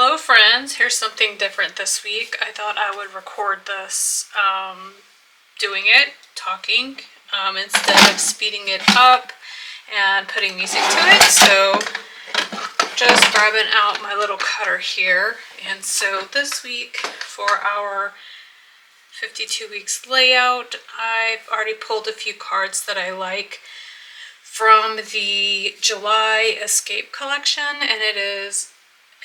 Hello friends, here's something different this week. I thought I would record this talking, instead of speeding it up and putting music to it. So just grabbing out my little cutter here. And so this week for our 52 weeks layout, I've already pulled a few cards that I like from the July Escape collection, and it is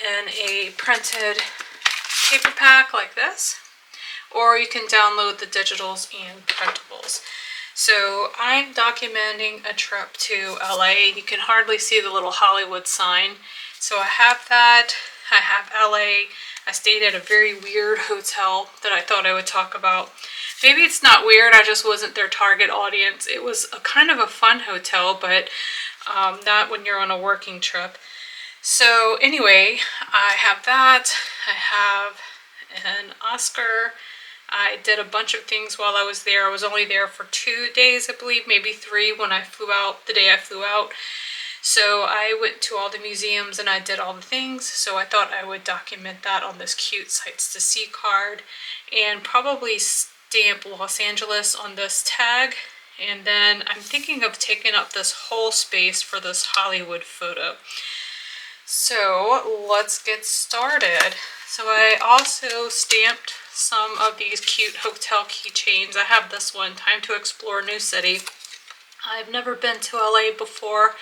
in a printed paper pack like this, or you can download the digitals and printables. So I'm documenting a trip to LA. You can hardly see the little Hollywood sign. So I have that. I have LA. I stayed at a very weird hotel that I thought I would talk about. Maybe it's not weird, I just wasn't their target audience. It was a kind of a fun hotel, but not when you're on a working trip. So anyway, I have that. I have an Oscar. I did a bunch of things while I was there. I was only there for 2 days, I believe, maybe 3 when I flew out, the day I flew out. So I went to all the museums and I did all the things. So I thought I would document that on this cute Sights to See card and probably stamp Los Angeles on this tag. And then I'm thinking of taking up this whole space for this Hollywood photo. So let's get started. So I also stamped some of these cute hotel keychains. I have this one, Time to Explore a New City. I've never been to LA before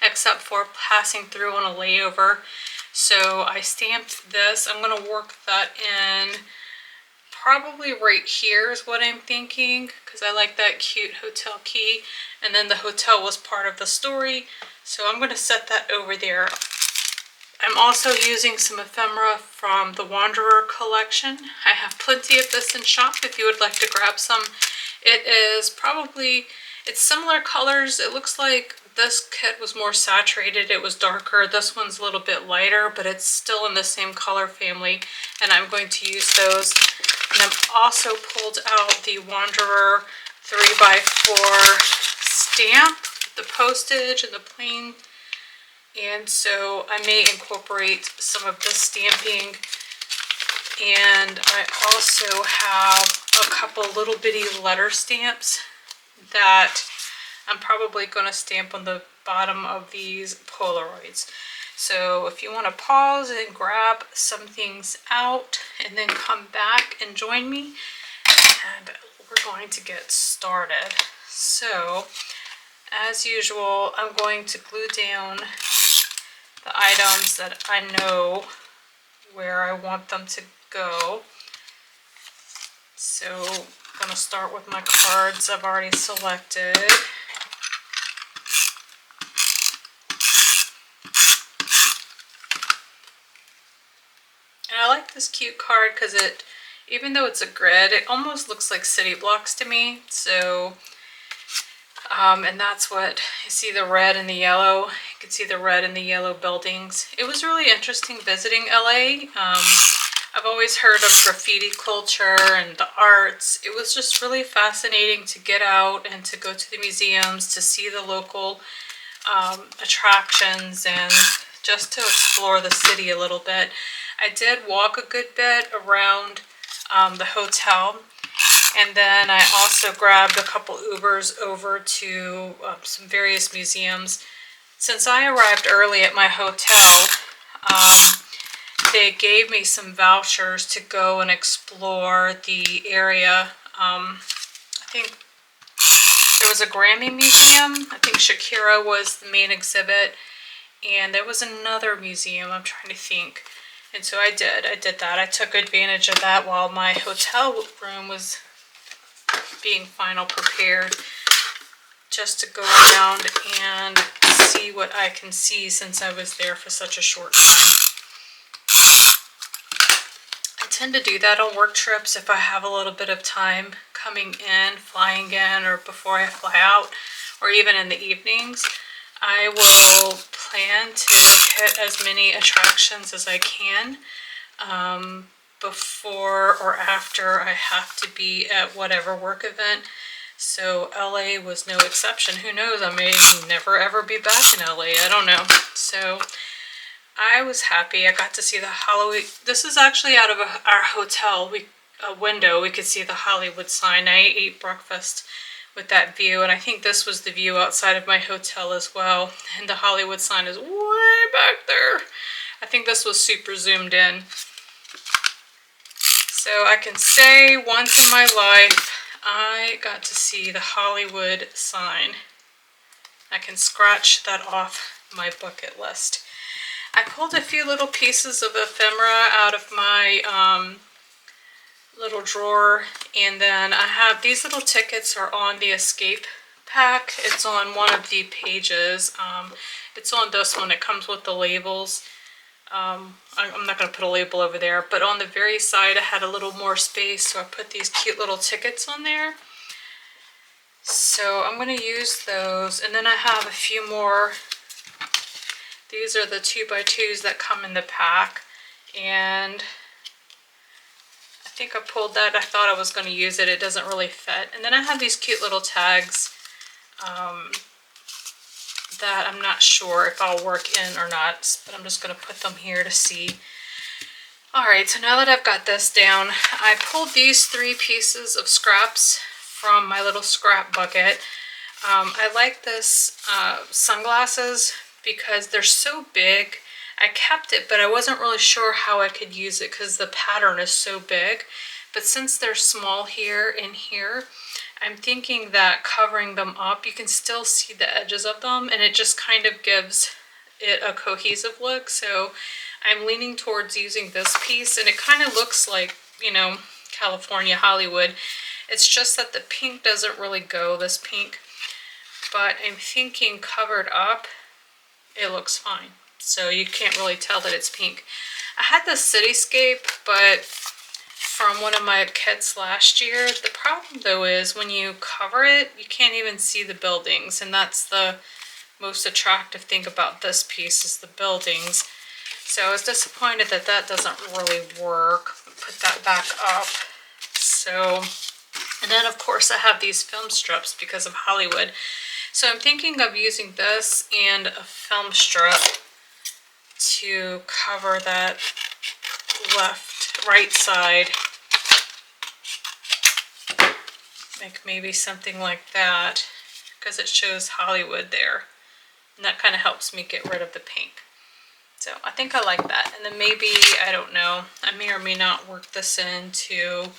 except for passing through on a layover. So I stamped this. I'm going to work that in probably right here is what I'm thinking, because I like that cute hotel key. And then the hotel was part of the story. So I'm going to set that over there. I'm also using some ephemera from the Wanderer collection. I have plenty of this in shop if you would like to grab some. It is probably, it's similar colors. It looks like this kit was more saturated. It was darker. This one's a little bit lighter, but it's still in the same color family. And I'm going to use those. And I've also pulled out the Wanderer 3x4 stamp, the postage and the plain. And so I may incorporate some of this stamping. And I also have a couple little bitty letter stamps that I'm probably going to stamp on the bottom of these Polaroids. So if you want to pause and grab some things out and then come back and join me, and we're going to get started. So as usual, I'm going to glue down the items that I know where I want them to go. So I'm going to start with my cards I've already selected. And I like this cute card because it, even though it's a grid, it almost looks like city blocks to me. So and that's what, you see the red and the yellow. You can see the red and the yellow buildings. It was really interesting visiting LA. I've always heard of graffiti culture and the arts. It was just really fascinating to get out and to go to the museums, to see the local attractions, and just to explore the city a little bit. I did walk a good bit around the hotel. And then I also grabbed a couple Ubers over to some various museums. Since I arrived early at my hotel, they gave me some vouchers to go and explore the area. I think there was a Grammy museum. I think Shakira was the main exhibit. And there was another museum, I'm trying to think. And so I did that. I took advantage of that while my hotel room was being final prepared, just to go around and see what I can see since I was there for such a short time. I tend to do that on work trips if I have a little bit of time coming in, flying in, or before I fly out, or even in the evenings. I will plan to hit as many attractions as I can before or after I have to be at whatever work event. So LA was no exception. Who knows, I may never ever be back in LA, I don't know. So I was happy. I got to see the Halloween. This is actually out of our hotel. A window. We could see the Hollywood sign. I ate breakfast with that view, and I think this was the view outside of my hotel as well. And the Hollywood sign is way back there. I think this was super zoomed in. So I can say once in my life, I got to see the Hollywood sign. I can scratch that off my bucket list. I pulled a few little pieces of ephemera out of my little drawer, and then I have these little tickets are on the escape pack. It's on one of the pages. It's on this one. It comes with the labels. I'm not going to put a label over there, but on the very side I had a little more space, so I put these cute little tickets on there. So I'm going to use those, and then I have a few more. These are the 2x2s that come in the pack, and I think I pulled that. I thought I was going to use it. It doesn't really fit. And then I have these cute little tags that I'm not sure if I'll work in or not, but I'm just going to put them here to see. Alright, so now that I've got this down, I pulled these 3 pieces of scraps from my little scrap bucket. I like this sunglasses because they're so big. I kept it, but I wasn't really sure how I could use it because the pattern is so big. But since they're small here and here, I'm thinking that covering them up, you can still see the edges of them, and it just kind of gives it a cohesive look. So I'm leaning towards using this piece, and it kind of looks like, you know, California Hollywood. It's just that the pink doesn't really go, this pink. But I'm thinking covered up, it looks fine. So you can't really tell that it's pink. I had this cityscape, but from one of my kits last year. The problem though is when you cover it, you can't even see the buildings, and that's the most attractive thing about this piece is the buildings. So I was disappointed that that doesn't really work. Put that back up. So, and then of course I have these film strips because of Hollywood. So I'm thinking of using this and a film strip to cover that right side. Like maybe something like that, because it shows Hollywood there. And that kind of helps me get rid of the pink. So I think I like that. And then maybe, I don't know, I may or may not work this into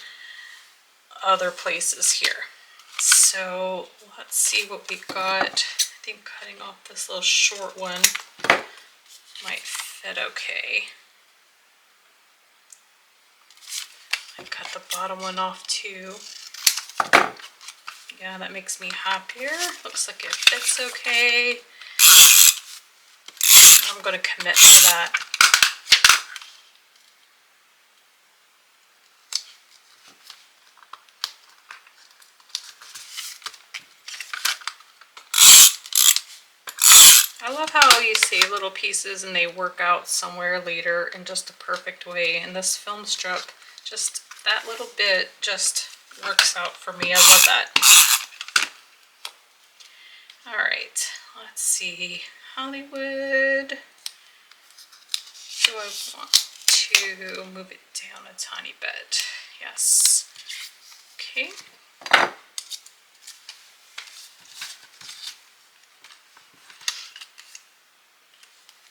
other places here. So let's see what we got. I think cutting off this little short one might fit okay. I cut the bottom one off too. Yeah, that makes me happier. Looks like it fits okay. I'm going to commit to that. I love how you save little pieces and they work out somewhere later in just a perfect way. And this film strip, just that little bit just works out for me. I love that. Alright, let's see. Hollywood. Do I want to move it down a tiny bit? Yes. Okay.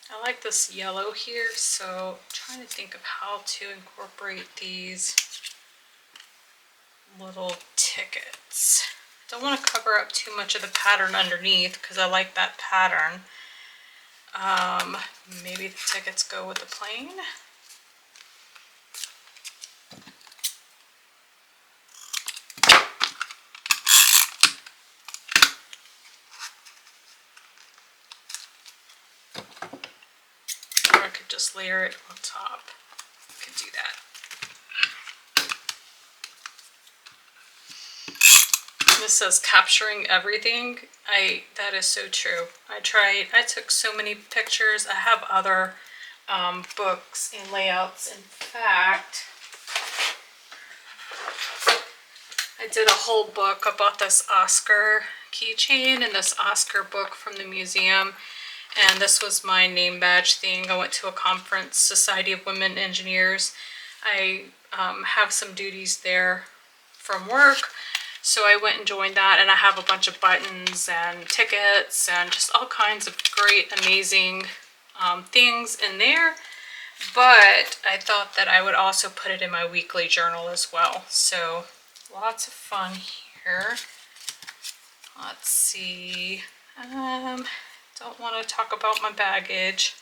I like this yellow here, so I'm trying to think of how to incorporate these little tickets. Don't want to cover up too much of the pattern underneath because I like that pattern. Maybe the tickets go with the plain. Or I could just layer it on top. I could do that. This says capturing everything. That is so true. I took so many pictures. I have other books and layouts. In fact, I did a whole book. I bought this Oscar keychain and this Oscar book from the museum. And this was my name badge thing. I went to a conference, Society of Women Engineers. I have some duties there from work, so I went and joined that, and I have a bunch of buttons and tickets and just all kinds of great, amazing things in there. But I thought that I would also put it in my weekly journal as well. So lots of fun here. Let's see. Don't want to talk about my baggage.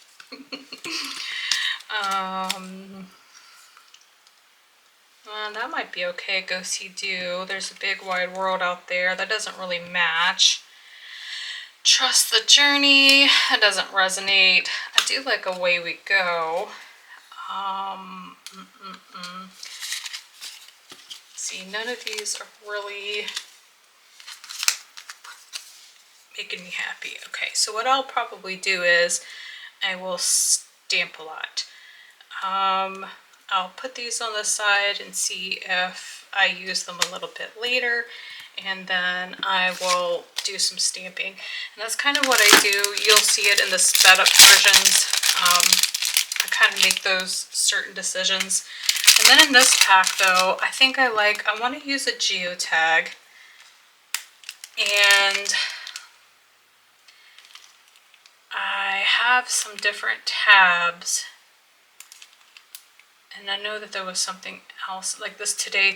That might be okay. Go see do. There's a big wide world out there. That doesn't really match. Trust the journey. That doesn't resonate. I do like Away We Go. See, none of these are really making me happy. Okay, so what I'll probably do is I will stamp a lot. I'll put these on the side and see if I use them a little bit later, and then I will do some stamping. And that's kind of what I do. You'll see it in the sped up versions. I kind of make those certain decisions. And then in this pack though, I think I want to use a geotag, and I have some different tabs, and I know that there was something else like this today.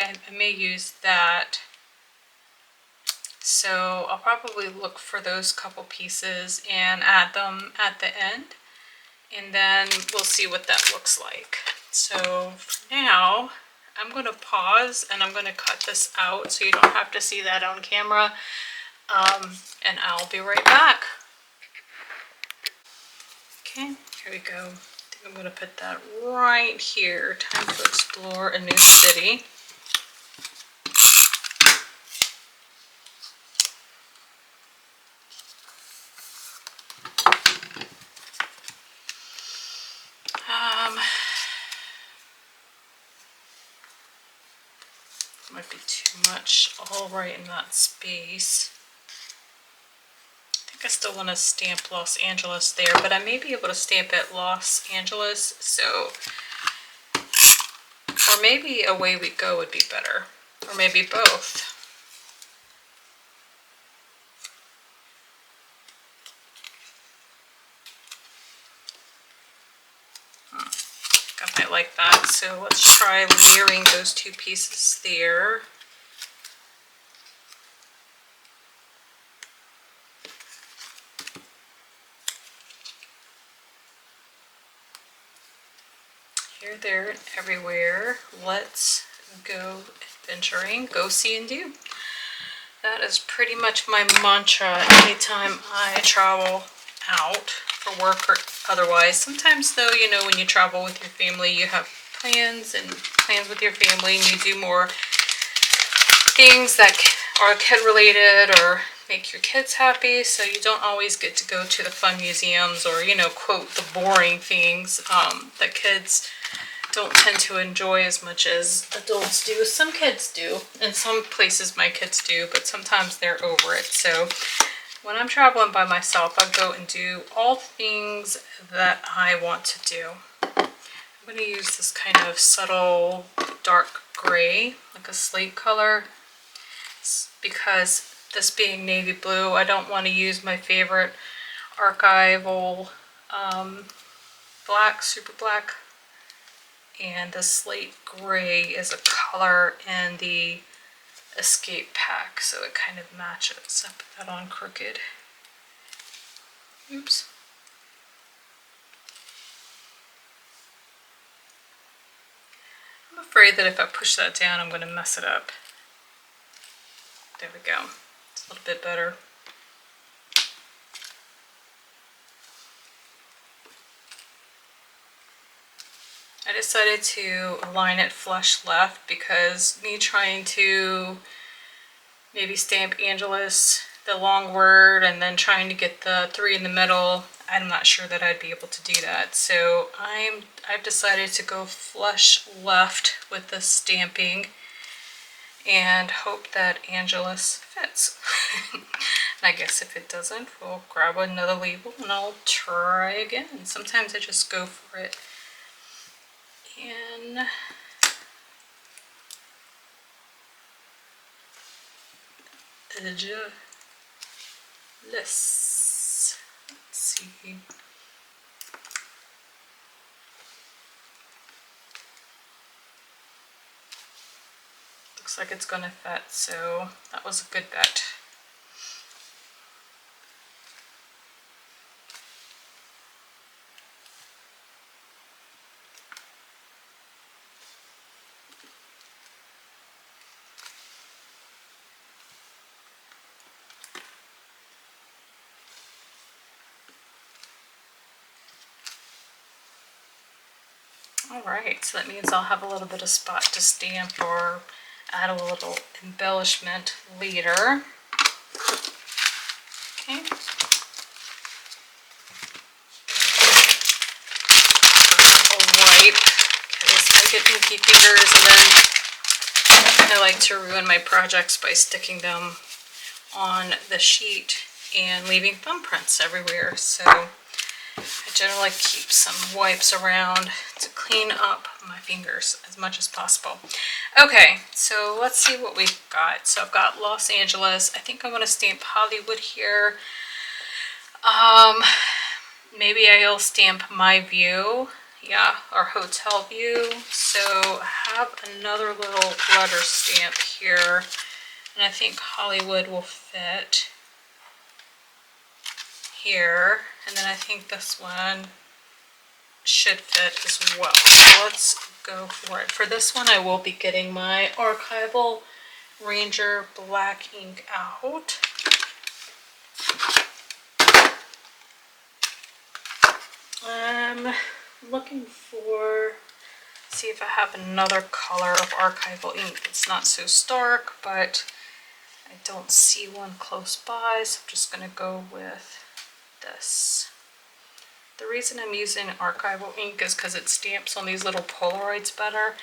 I may use that. So I'll probably look for those couple pieces and add them at the end, and then we'll see what that looks like. So for now, I'm going to pause and I'm going to cut this out so you don't have to see that on camera, and I'll be right back. Okay, here we go. I think I'm going to put that right here. Time to explore a new city. Might be too much all right in that space. I think I still want to stamp Los Angeles there, but I may be able to stamp it Los Angeles, so, or maybe Away We Go would be better, or maybe both. I might like that, so let's try layering those two pieces there. Here, there, and everywhere. Let's go adventuring, go see and do. That is pretty much my mantra anytime I travel out for work or otherwise. Sometimes though, you know, when you travel with your family, you have plans with your family, and you do more things that are kid related or make your kids happy, so you don't always get to go to the fun museums or, you know, quote, the boring things that kids don't tend to enjoy as much as adults do. Some kids do, and some places my kids do, but sometimes they're over it. So when I'm traveling by myself, I go and do all the things that I want to do. I'm going to use this kind of subtle dark gray, like a slate color, because this being navy blue, I don't want to use my favorite archival black, super black. And the slate gray is a color in the Escape pack, so it kind of matches. I put that on crooked. Oops. I'm afraid that if I push that down, I'm going to mess it up. There we go. It's a little bit better. I decided to align it flush left because me trying to maybe stamp Angelus, the long word, and then trying to get the 3 in the middle, I'm not sure that I'd be able to do that. So I've decided to go flush left with the stamping and hope that Angelus fits. And I guess if it doesn't, we'll grab another label and I'll try again. Sometimes I just go for it. And edgeless. Let's see. Looks like it's gonna fit, so that was a good bet. Alright, so that means I'll have a little bit of spot to stamp or add a little embellishment later. Okay. I'll wipe because I get inky fingers and then I like to ruin my projects by sticking them on the sheet and leaving thumbprints everywhere. So I generally keep some wipes around to clean up my fingers as much as possible. Okay, so let's see what we've got. So I've got Los Angeles. I think I want to stamp Hollywood here. Maybe I'll stamp My View. Yeah, our hotel view. So I have another little letter stamp here. And I think Hollywood will fit here. And then I think this one should fit as well. So let's go for it. For this one, I will be getting my Archival Ranger black ink out. I'm looking for, see if I have another color of archival ink that's not so stark, but I don't see one close by, so I'm just going to go with this. The reason I'm using archival ink is because it stamps on these little Polaroids better.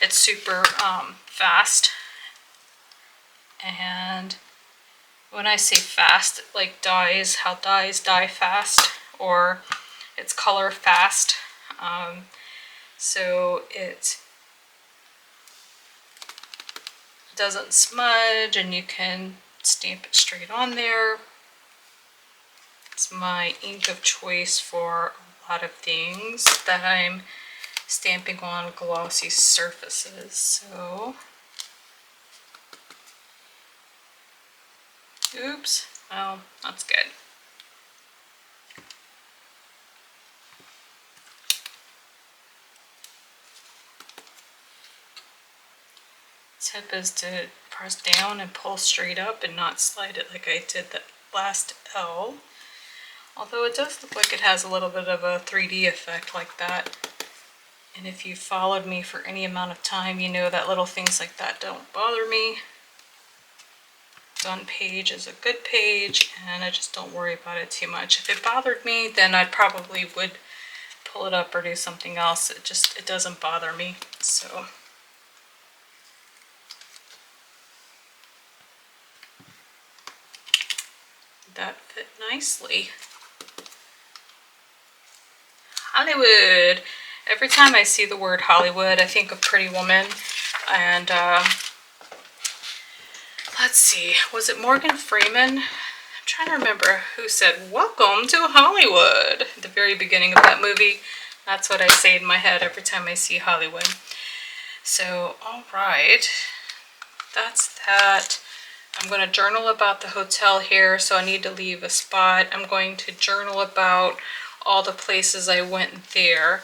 It's super fast, and when I say fast, like dyes, how dyes dye fast, or it's color fast. So it doesn't smudge and you can stamp it straight on there. It's my ink of choice for a lot of things that I'm stamping on glossy surfaces. So, oops, well, that's good. Tip is to press down and pull straight up and not slide it like I did the last L. Although it does look like it has a little bit of a 3D effect like that. And if you followed me for any amount of time, you know that little things like that don't bother me. Done page is a good page, and I just don't worry about it too much. If it bothered me, then I probably would pull it up or do something else. It doesn't bother me. So that fit nicely. Hollywood. Every time I see the word Hollywood, I think of Pretty Woman. And let's see, was it Morgan Freeman? I'm trying to remember who said, "Welcome to Hollywood," at the very beginning of that movie. That's what I say in my head every time I see Hollywood. So, all right, that's that. I'm going to journal about the hotel here, so I need to leave a spot. I'm going to journal about all the places I went there.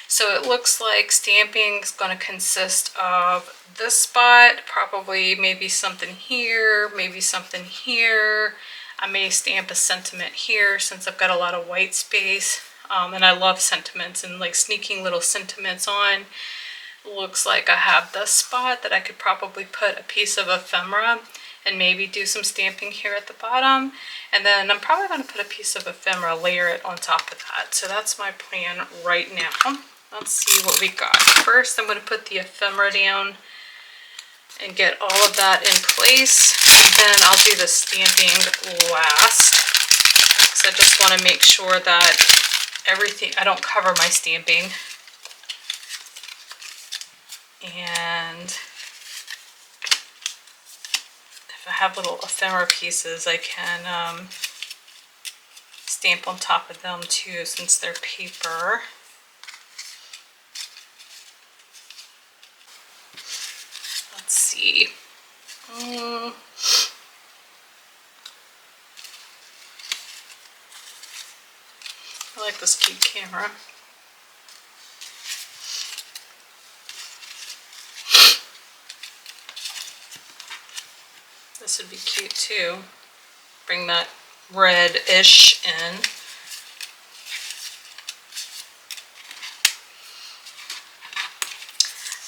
So it looks like stamping is going to consist of this spot, probably maybe something here, maybe something here. I may stamp a sentiment here since I've got a lot of white space. And I love sentiments and like sneaking little sentiments on. Looks like I have this spot that I could probably put a piece of ephemera and maybe do some stamping here at the bottom. And then I'm probably going to put a piece of ephemera, layer it on top of that. So that's my plan right now. Let's see what we got. First, I'm going to put the ephemera down and get all of that in place. And then I'll do the stamping last, because I just want to make sure that everything, I don't cover my stamping. And if I have little ephemera pieces, I can stamp on top of them too, since they're paper. Let's see. I like this cute camera. This would be cute too. Bring that red-ish in.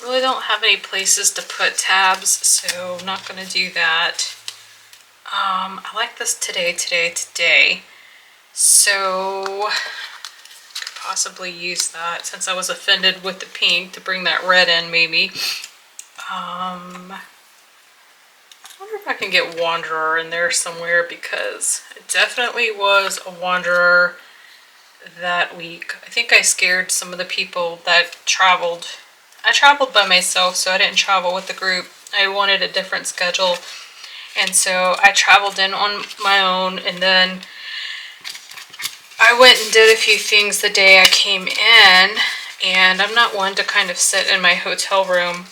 I really don't have any places to put tabs, so I'm not going to do that. I like this today. So I could possibly use that, since I was offended with the pink, to bring that red in maybe. I wonder if I can get Wanderer in there somewhere, because it definitely was a Wanderer that week. I think I scared some of the people that traveled. I traveled by myself, so I didn't travel with the group. I wanted a different schedule, and so I traveled in on my own, and then I went and did a few things the day I came in, and I'm not one to kind of sit in my hotel room,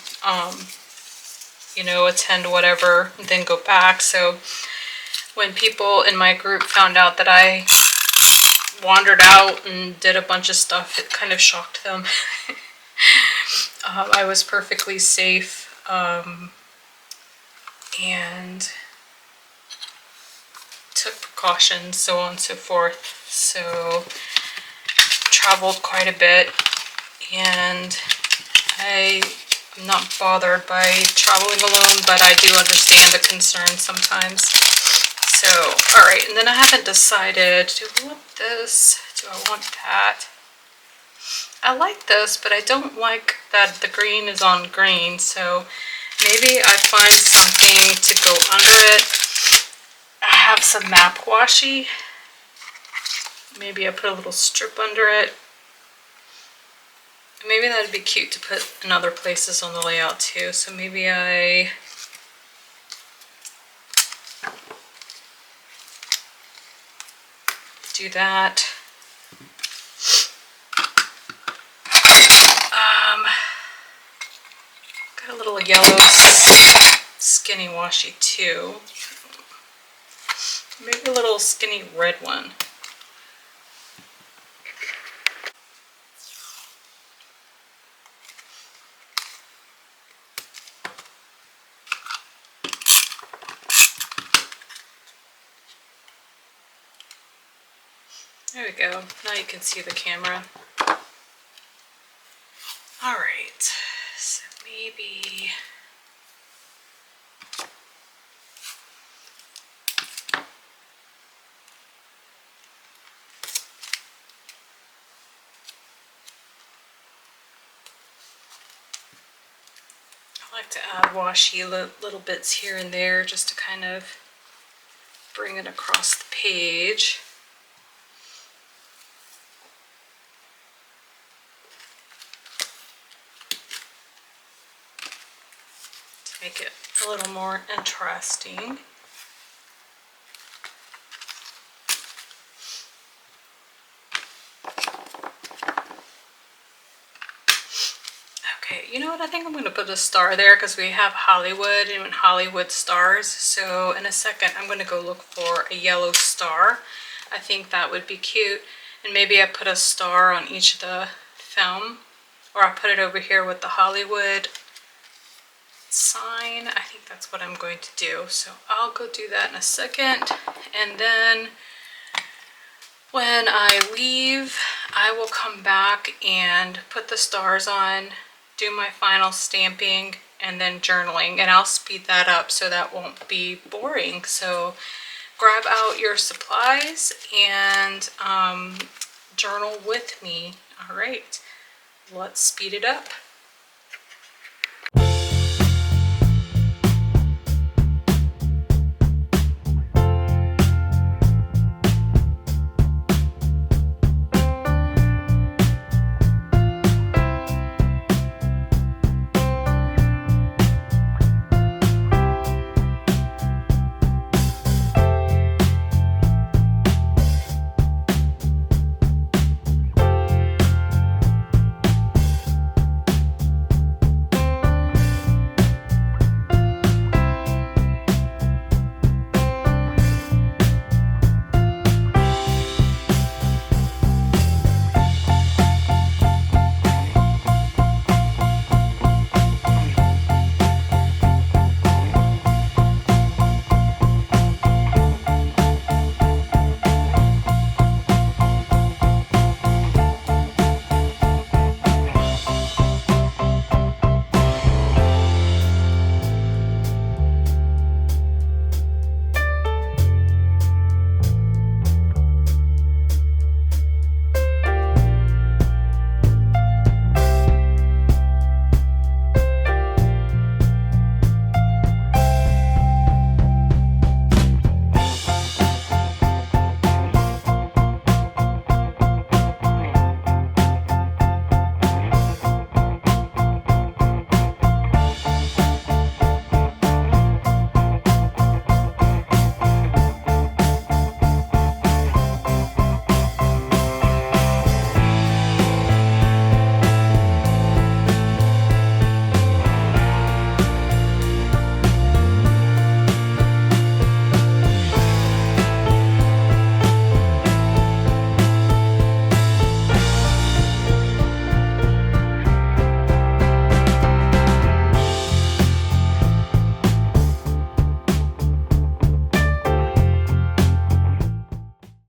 you know, attend whatever, and then go back. So when people in my group found out that I wandered out and did a bunch of stuff, it kind of shocked them. I was perfectly safe, and took precautions, so on and so forth. So traveled quite a bit, and I'm not bothered by traveling alone, but I do understand the concern sometimes. So, alright, and then I haven't decided, do I want this? Do I want that? I like this, but I don't like that the green is on green, so maybe I find something to go under it. I have some map washi. Maybe I put a little strip under it. Maybe that'd be cute to put in other places on the layout too, so maybe I do that. Got a little yellow skinny washi too. Maybe a little skinny red one. There we go. Now you can see the camera. Alright, so maybe I like to add washi little bits here and there just to kind of bring it across the page. To make it a little more interesting. Okay, you know what? I think I'm going to put a star there because we have Hollywood and Hollywood stars. So in a second, I'm going to go look for a yellow star. I think that would be cute. And maybe I put a star on each of the film, or I put it over here with the Hollywood sign. I think that's what I'm going to do. So I'll go do that in a second. And then when I leave, I will come back and put the stars on, do my final stamping, and then journaling, and I'll speed that up so that won't be boring. So grab out your supplies and journal with me. All right, let's speed it up.